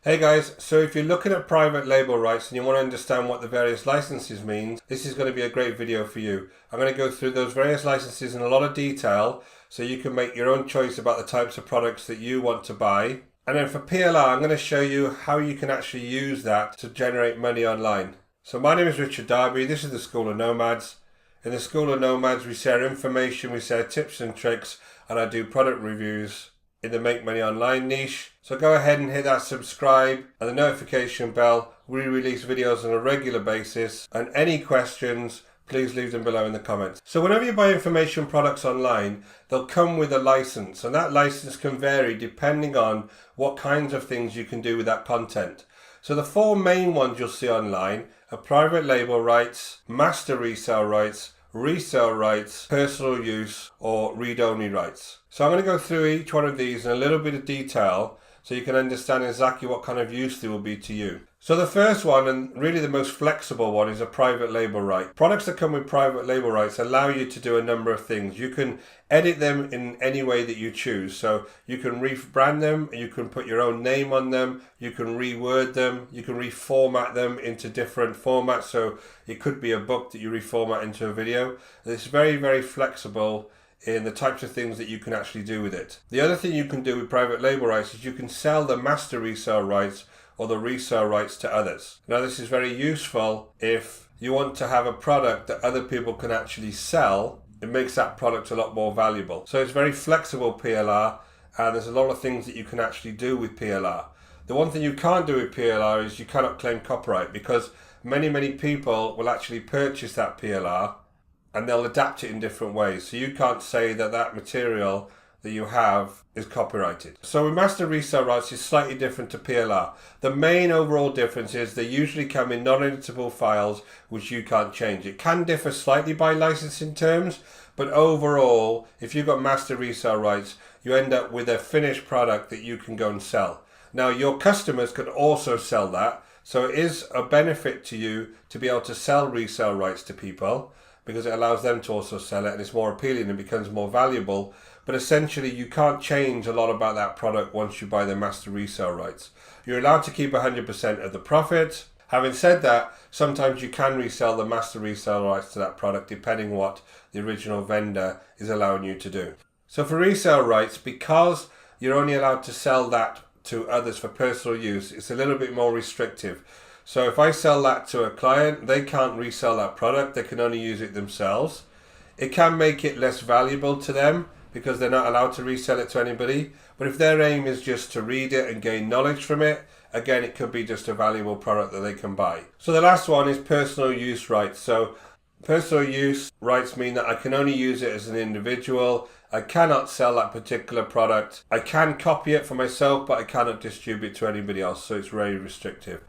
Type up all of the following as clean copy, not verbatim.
Hey guys, so if you're looking at private label rights and you want to understand what the various licenses mean, this is going to be a great video for you. I'm going to go through those various licenses in a lot of detail so you can make your own choice about the types of products that you want to buy. And then for PLR, I'm going to show you how you can actually use that to generate money online. So my name is Richard Darby, this is the School of Nomads. In the School of Nomads we share information, we share tips and tricks, and I do product reviews in the Make Money Online niche. So go ahead and hit that subscribe and the notification bell. We release videos on a regular basis, and any questions, please leave them below in the comments. So whenever you buy information products online, they'll come with a license, and that license can vary depending on what kinds of things you can do with that content. So the four main ones you'll see online are private label rights, master resale rights, resale rights, personal use, or read-only rights. So I'm going to go through each one of these in a little bit of detail so you can understand exactly what kind of use they will be to you. So the first one, and really the most flexible one, is a private label right. Products that come with private label rights allow you to do a number of things. You can edit them in any way that you choose. So you can rebrand them, you can put your own name on them, you can reword them, you can reformat them into different formats. So it could be a book that you reformat into a video. It's very, very flexible in the types of things that you can actually do with it. The other thing you can do with private label rights is you can sell the master resale rights or the resale rights to others. Now this is very useful if you want to have a product that other people can actually sell. It makes that product a lot more valuable. So it's very flexible PLR, and there's a lot of things that you can actually do with PLR. The one thing you can't do with PLR is you cannot claim copyright, because many people will actually purchase that PLR and they'll adapt it in different ways. So you can't say that that material that you have is copyrighted. So with master resale rights is slightly different to PLR. The main overall difference is they usually come in non-editable files which you can't change. It can differ slightly by licensing terms, but overall, if you've got master resale rights, you end up with a finished product that you can go and sell. Now your customers can also sell that, so it is a benefit to you to be able to sell resale rights to people, because it allows them to also sell it and it's more appealing and becomes more valuable. But essentially you can't change a lot about that product once you buy the master resale rights. You're allowed to keep 100% of the profit. Having said that, sometimes you can resell the master resale rights to that product depending what the original vendor is allowing you to do. So for resale rights, because you're only allowed to sell that to others for personal use, it's a little bit more restrictive. So if I sell that to a client, they can't resell that product, they can only use it themselves. It can make it less valuable to them because they're not allowed to resell it to anybody. But if their aim is just to read it and gain knowledge from it, again, it could be just a valuable product that they can buy. So the last one is personal use rights. So personal use rights mean that I can only use it as an individual. I cannot sell that particular product. I can copy it for myself, but I cannot distribute it to anybody else. So it's very restrictive.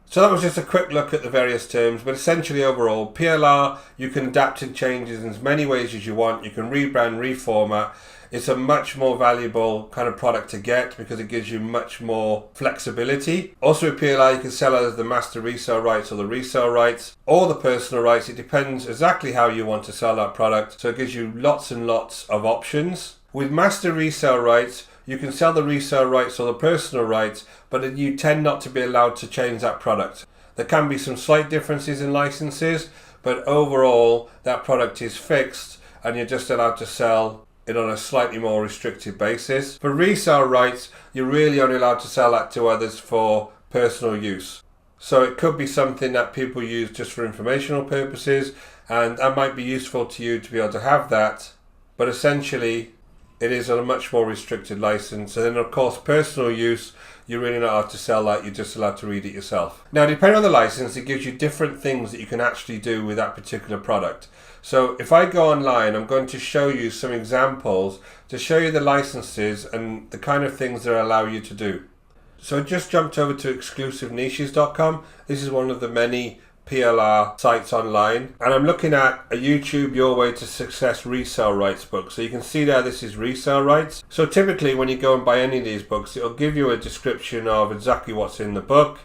So that was just a quick look at the various terms, but essentially overall, PLR, you can adapt and change in as many ways as you want. You can rebrand, reformat. It's a much more valuable kind of product to get because it gives you much more flexibility. Also with PLR, you can sell it as the master resale rights or the resale rights or the personal rights. It depends exactly how you want to sell that product. So it gives you lots and lots of options. With master resale rights, you can sell the resale rights or the personal rights, but you tend not to be allowed to change that product. There can be some slight differences in licenses, but overall that product is fixed and you're just allowed to sell it on a slightly more restricted basis. For resale rights, you're really only allowed to sell that to others for personal use. So it could be something that people use just for informational purposes, and that might be useful to you to be able to have that, but essentially it is a much more restricted license. And then of course personal use, you're really not allowed to sell that, you're just allowed to read it yourself. Now depending on the license, it gives you different things that you can actually do with that particular product. So if I go online, I'm going to show you some examples to show you the licenses and the kind of things that allow you to do. So I just jumped over to exclusiveniches.com. This is one of the many PLR sites online, and I'm looking at a YouTube Your Way to Success resale rights book. So you can see there, this is resale rights. So typically when you go and buy any of these books, it'll give you a description of exactly what's in the book,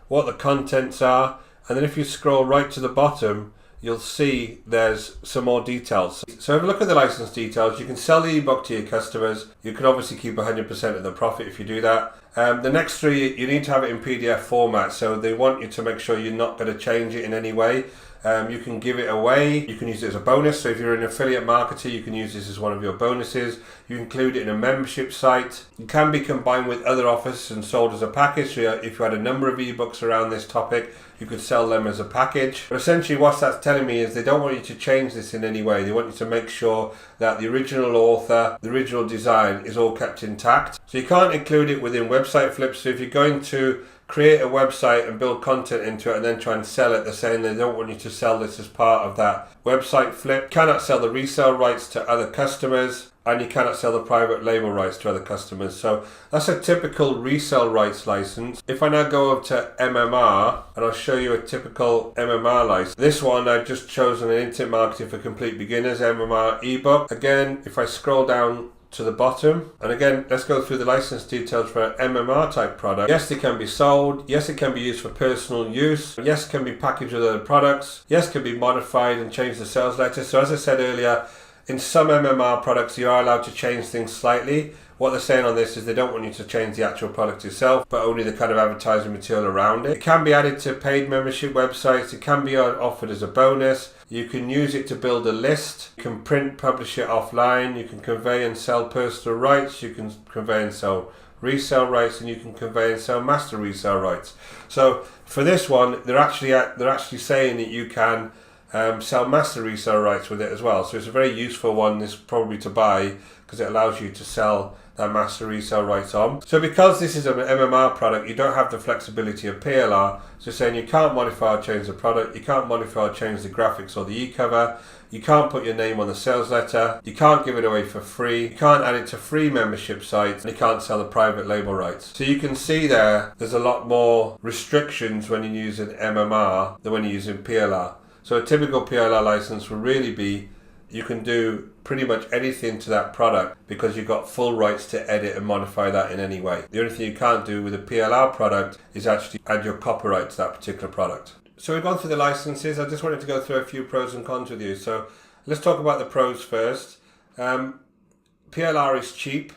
what the contents are, and then if you scroll right to the bottom, you'll see there's some more details. So have a look at the license details. You can sell the ebook to your customers. You can obviously keep 100% of the profit if you do that. The next three, you need to have it in PDF format, so they want you to make sure you're not going to change it in any way. You can give it away, you can use it as a bonus, so if you're an affiliate marketer you can use this as one of your bonuses. You include it in a membership site. It can be combined with other offers and sold as a package, so if you had a number of ebooks around this topic you could sell them as a package. But essentially what that's telling me is they don't want you to change this in any way. They want you to make sure that the original author, the original design is all kept intact. So you can't include it within website flips, so if you're going to create a website and build content into it and then try and sell it, they're saying they don't want you to sell this as part of that website flip. You cannot sell the resale rights to other customers, and you cannot sell the private label rights to other customers. So that's a typical resale rights license. If I now go over to MMR and I'll show you a typical MMR license. This one I've just chosen an Internet Marketing for Complete Beginners MMR ebook. Again, if I scroll down to the bottom, and again let's go through the license details for an MMR type product. Yes, it can be sold. Yes, it can be used for personal use. Yes, it can be packaged with other products. Yes, it can be modified and change the sales letter. So as I said earlier, in some MMR products you are allowed to change things slightly. What they're saying on this is they don't want you to change the actual product itself, but only the kind of advertising material around it. It can be added to paid membership websites. It can be offered as a bonus. You can use it to build a list. You can print, publish it offline. You can convey and sell personal rights. You can convey and sell resale rights, and you can convey and sell master resale rights. So for this one, they're actually saying that you can sell master resale rights with it as well. So it's a very useful one, this probably to buy, because it allows you to sell that master resale rights on. So because this is an MMR product, you don't have the flexibility of PLR. So saying you can't modify or change the product, you can't modify or change the graphics or the e-cover, you can't put your name on the sales letter, you can't give it away for free, you can't add it to free membership sites, and you can't sell the private label rights. So you can see there's a lot more restrictions when you're using MMR than when you're using PLR. So a typical PLR license will really be, you can do pretty much anything to that product because you've got full rights to edit and modify that in any way. The only thing you can't do with a PLR product is actually add your copyright to that particular product. So we've gone through the licenses. I just wanted to go through a few pros and cons with you. So let's talk about the pros first. PLR is cheap,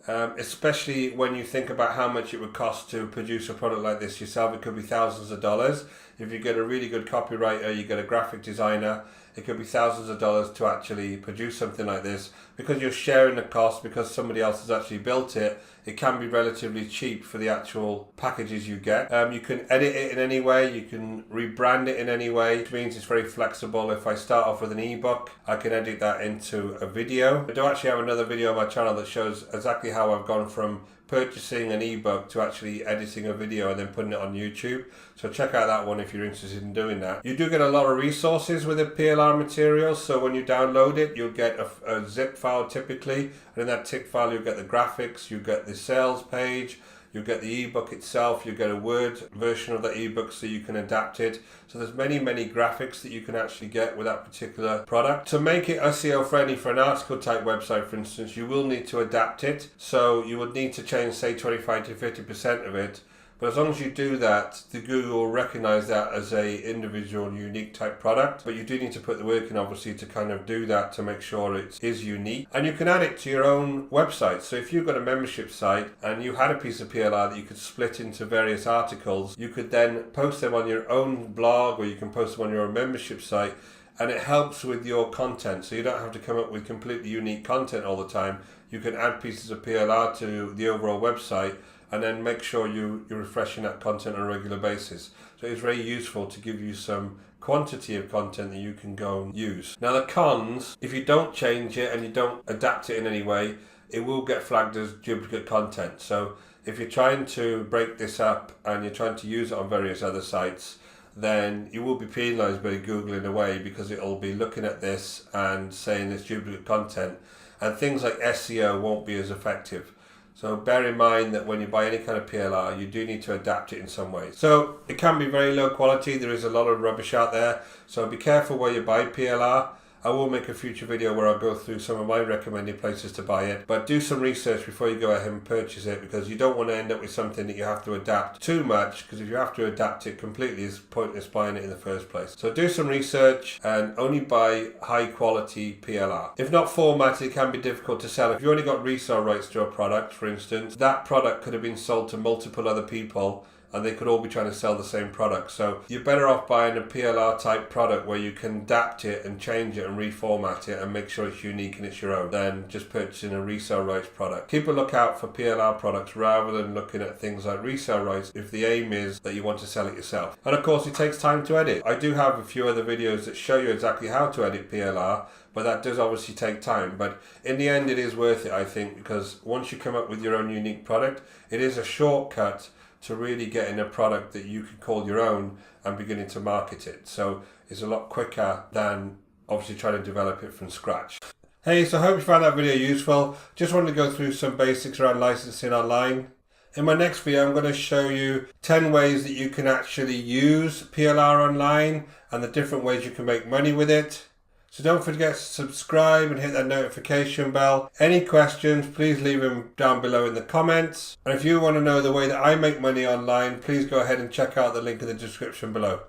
especially when you think about how much it would cost to produce a product like this yourself. It could be thousands of dollars. If you get a really good copywriter, you get a graphic designer, it could be thousands of dollars to actually produce something like this. Because you're sharing the cost, because somebody else has actually built it, it can be relatively cheap for the actual packages you get. You can edit it in any way, you can rebrand it in any way, which means it's very flexible. If I start off with an ebook, I can edit that into a video. I do actually have another video on my channel that shows exactly how I've gone from purchasing an ebook to actually editing a video and then putting it on YouTube. So check out that one if you're interested in doing that. You do get a lot of resources with the PLR material. So when you download it, you'll get a zip file typically, and in that zip file you'll get the graphics, you get the sales page, you get the ebook itself, you get a Word version of the ebook so you can adapt it. So there's many graphics that you can actually get with that particular product. To make it SEO friendly for an article type website, for instance, you will need to adapt it. So you would need to change, say, 25 to 50% of it. But as long as you do that, the Google will recognize that as a individual unique type product. But you do need to put the work in, obviously, to kind of do that to make sure it is unique. And you can add it to your own website. So if you've got a membership site and you had a piece of PLR that you could split into various articles, you could then post them on your own blog, or you can post them on your own membership site. And it helps with your content. So you don't have to come up with completely unique content all the time. You can add pieces of PLR to the overall website, and then make sure you're refreshing that content on a regular basis. So it's very useful to give you some quantity of content that you can go and use. Now the cons, if you don't change it and you don't adapt it in any way, it will get flagged as duplicate content. So if you're trying to break this up and you're trying to use it on various other sites, then you will be penalised by Google in a way, because it'll be looking at this and saying it's duplicate content, and things like SEO won't be as effective. So bear in mind that when you buy any kind of PLR, you do need to adapt it in some way. So it can be very low quality. There is a lot of rubbish out there. So be careful where you buy PLR. I will make a future video where I'll go through some of my recommended places to buy it, but do some research before you go ahead and purchase it, because you don't want to end up with something that you have to adapt too much, because if you have to adapt it completely, it's pointless buying it in the first place. So do some research and only buy high quality PLR. If not formatted, it can be difficult to sell. If you only got resale rights to a product, for instance, that product could have been sold to multiple other people and they could all be trying to sell the same product. So you're better off buying a PLR type product where you can adapt it and change it and reformat it and make sure it's unique and it's your own, than just purchasing a resale rights product. Keep a lookout for PLR products rather than looking at things like resale rights if the aim is that you want to sell it yourself. And of course it takes time to edit. I do have a few other videos that show you exactly how to edit PLR, but that does obviously take time. But in the end it is worth it, I think, because once you come up with your own unique product, it is a shortcut to really getting a product that you can call your own and beginning to market it. So it's a lot quicker than obviously trying to develop it from scratch. Hey, so I hope you found that video useful. Just wanted to go through some basics around licensing online. In my next video, I'm going to show you 10 ways that you can actually use PLR online and the different ways you can make money with it. So don't forget to subscribe and hit that notification bell. Any questions, please leave them down below in the comments. And if you want to know the way that I make money online, please go ahead and check out the link in the description below.